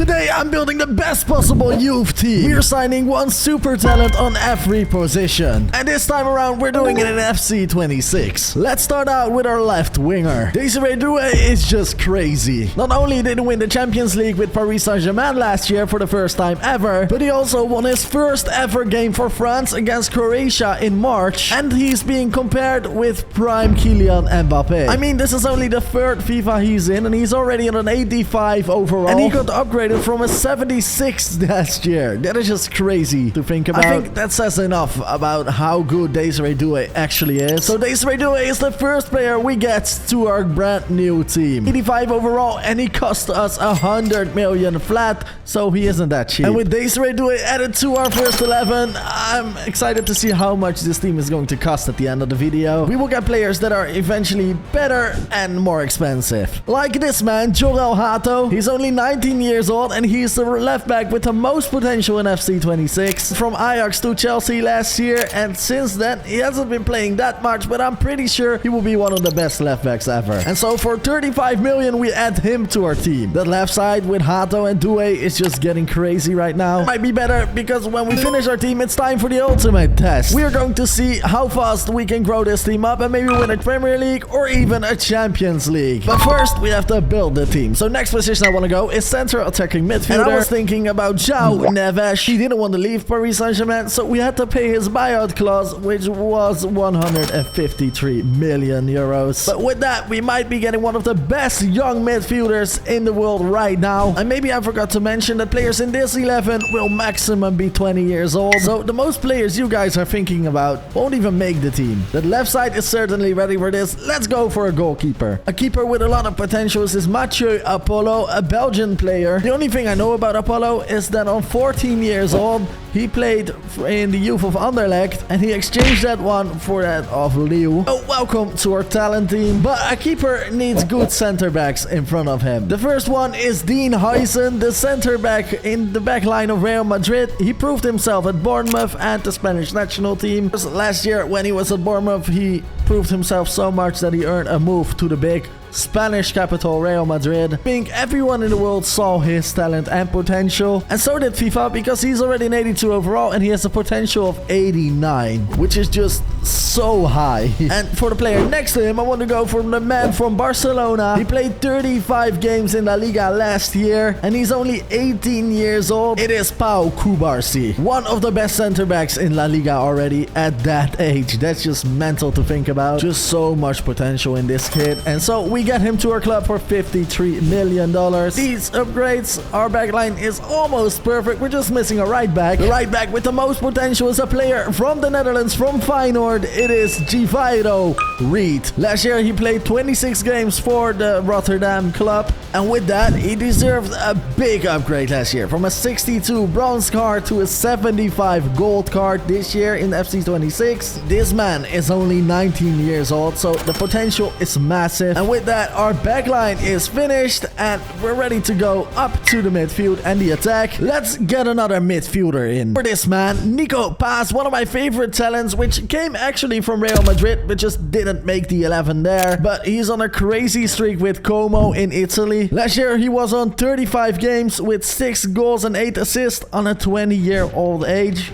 Today I'm building the best possible youth team. We're signing one super talent on every position. And this time around we're doing it in FC 26. Let's start out with our left winger. Desiré Doue is just crazy. Not only did he win the Champions League with Paris Saint-Germain last year for the first time ever, but he also won his first ever game for France against Croatia in March. And he's being compared with prime Kylian Mbappe. I mean, this is only the third FIFA he's in and he's already on an 85 overall. And he got upgraded from a 76 last year. That is just crazy to think about. I think that says enough about how good Desiré Doue actually is. So Desiré Doue is the first player we get to our brand new team. 85 overall and he cost us 100 million flat, so he isn't that cheap. And with Desiré Doue added to our first 11, I'm excited to see how much this team is going to cost at the end of the video. We will get players that are eventually better and more expensive. Like this man, Jorrel Hato. He's only 19 years old and he's the left back with the most potential in FC 26. From Ajax to Chelsea last year, and since then he hasn't been playing that much, but I'm pretty sure he will be one of the best left backs ever. And so for 35 million we add him to our team. That left side with Hato and Doue is just getting crazy right now. Might be better because when we finish our team it's time for the ultimate test. We are going to see how fast we can grow this team up and maybe win a Premier League or even a Champions League. But first we have to build the team. So next position I want to go is center attacking midfielder. And I was thinking about João Neves. He didn't want to leave Paris Saint-Germain, so we had to pay his buyout clause, which was 153 million euros. But with that, we might be getting one of the best young midfielders in the world right now. And maybe I forgot to mention that players in this 11 will maximum be 20 years old. So the most players you guys are thinking about won't even make the team. The left side is certainly ready for this. Let's go for a goalkeeper. A keeper with a lot of potential is Mathieu Apollo, a Belgian player. The only thing I know about Apollo is that on 14 years old, he played in the youth of Anderlecht and he exchanged that one for that of Lille. Oh, welcome to our talent team. But a keeper needs good center backs in front of him. The first one is Dean Huijsen, the center back in the back line of Real Madrid. He proved himself at Bournemouth and the Spanish national team. Last year when he was at Bournemouth, he proved himself so much that he earned a move to the big Spanish capital Real Madrid. I think everyone in the world saw his talent and potential, and so did FIFA, because he's already an 82 overall and he has a potential of 89, which is just so high. And for the player next to him, I want to go for the man from Barcelona. He played 35 games in La Liga last year and he's only 18 years old. It is Pau Cubarsí, one of the best center backs in La Liga already at that age. That's just mental to think about. Just so much potential in this kid, and so we get him to our club for $53 million. These upgrades, our backline is almost perfect. We're just missing a right back. The right back with the most potential is a player from the Netherlands, from Feyenoord. It is Givairo Reed. Last year he played 26 games for the Rotterdam club, and with that he deserved a big upgrade last year, from a 62 bronze card to a 75 gold card this year in FC 26. This man is only 19 years old, so the potential is massive. And with that, our backline is finished and we're ready to go up to the midfield and the attack. Let's get another midfielder in. For this man, Nico Paz, one of my favorite talents, which came actually from Real Madrid but just didn't make the 11 there. But he's on a crazy streak with Como in Italy. Last year he was on 35 games with 6 goals and 8 assists on a 20-year-old age.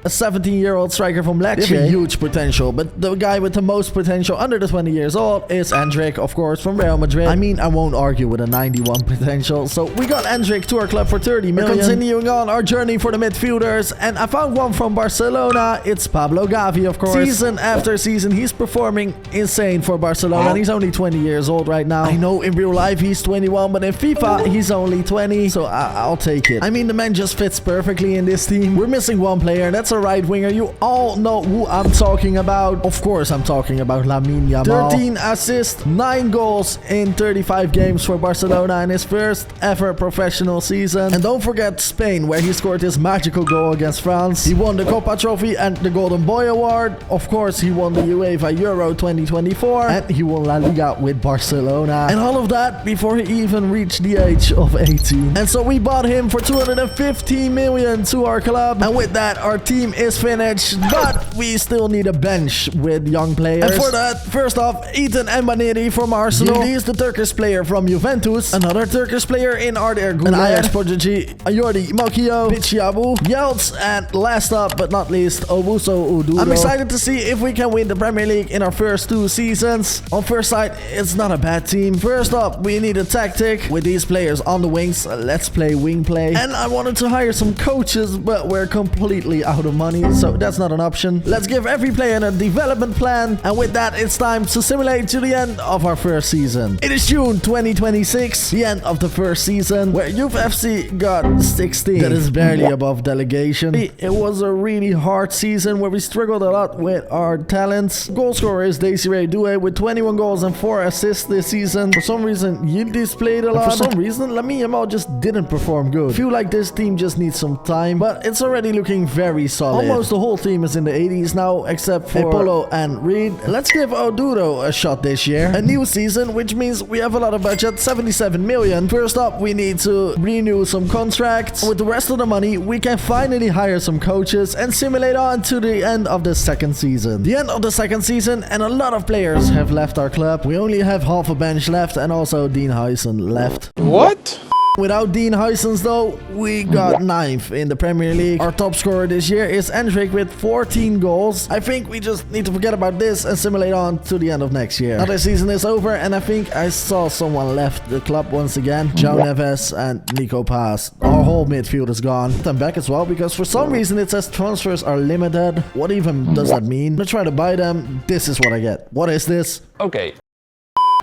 A 17-year-old striker from Lecce. They have huge potential, but the guy with the most potential under the 20 years old is Endrick, of course, from Real Madrid. I mean, I won't argue with a 91 potential. So we got Endrick to our club for 30 million. We're continuing on our journey for the midfielders, and I found one from Barcelona. It's Pablo Gavi, of course. Season after season, he's performing insane for Barcelona, and he's only 20 years old right now. I know in real life he's 21, but in FIFA he's only 20, so I'll take it. I mean, the man just fits perfectly in this team. We're missing one player, and that's a right winger. You all know who I'm talking about. Of course, I'm talking about Lamine Yamal. 13 assists, 9 goals in 35 games for Barcelona in his first ever professional season. And don't forget Spain, where he scored his magical goal against France. He won the Copa Trophy and the Golden Boy Award. Of course, he won the UEFA Euro 2024 and he won La Liga with Barcelona. And all of that before he even reached the age of 18. And so we bought him for 250 million to our club. And with that, our team team is finished, but we still need a bench with young players. And for that, first off, Ethan Embaniri from Arsenal. He is the Turkish player from Juventus. Another Turkish player in Arder Güler, an Ajax prodigy, Jordi Mokio, Bichiabu, Yelts, and last up but not least, Owusu Ududo. I'm excited to see if we can win the Premier League in our first 2 seasons. On first sight, it's not a bad team. First up, we need a tactic. With these players on the wings, let's play wing play. And I wanted to hire some coaches, but we're completely out of money, so that's not an option. Let's give every player a development plan, and with that, it's time to simulate to the end of our first season. It is June 2026, the end of the first season, where EAFC got 16. That is barely above delegation. It was a really hard season where we struggled a lot with our talents. Goal scorer is Desiré Doue with 21 goals and 4 assists this season. For some reason, Yildiz played a lot. For some reason, Lamine Yamal just didn't perform good. Feel like this team just needs some time, but it's already looking very solid. Almost the whole team is in the 80s now, except for Polo and Reed. Let's give Odudo a shot this year. A new season, which means we have a lot of budget, 77 million. First up, we need to renew some contracts. With the rest of the money, we can finally hire some coaches and simulate on to the end of the second season. The end of the second season, and a lot of players have left our club. We only have half a bench left, and also Dean Huysen left. What? Without Dean Huysens though, we got 9th in the Premier League. Our top scorer this year is Endrick with 14 goals. I think we just need to forget about this and simulate on to the end of next year. Now the season is over, and I think I saw someone left the club once again. João Neves and Nico Paz. Our whole midfield is gone. I'm back as well because for some reason it says transfers are limited. What even does that mean? I'm gonna try to buy them. This is what I get. What is this? Okay.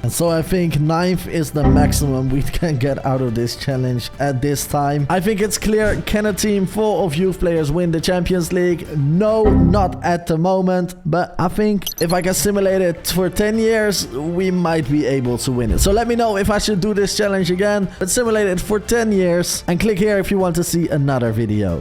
And so I think 9th is the maximum we can get out of this challenge at this time. I think it's clear, can a team full of youth players win the Champions League? No, not at the moment. But I think if I can simulate it for 10 years, we might be able to win it. So let me know if I should do this challenge again. But simulate it for 10 years. And click here if you want to see another video.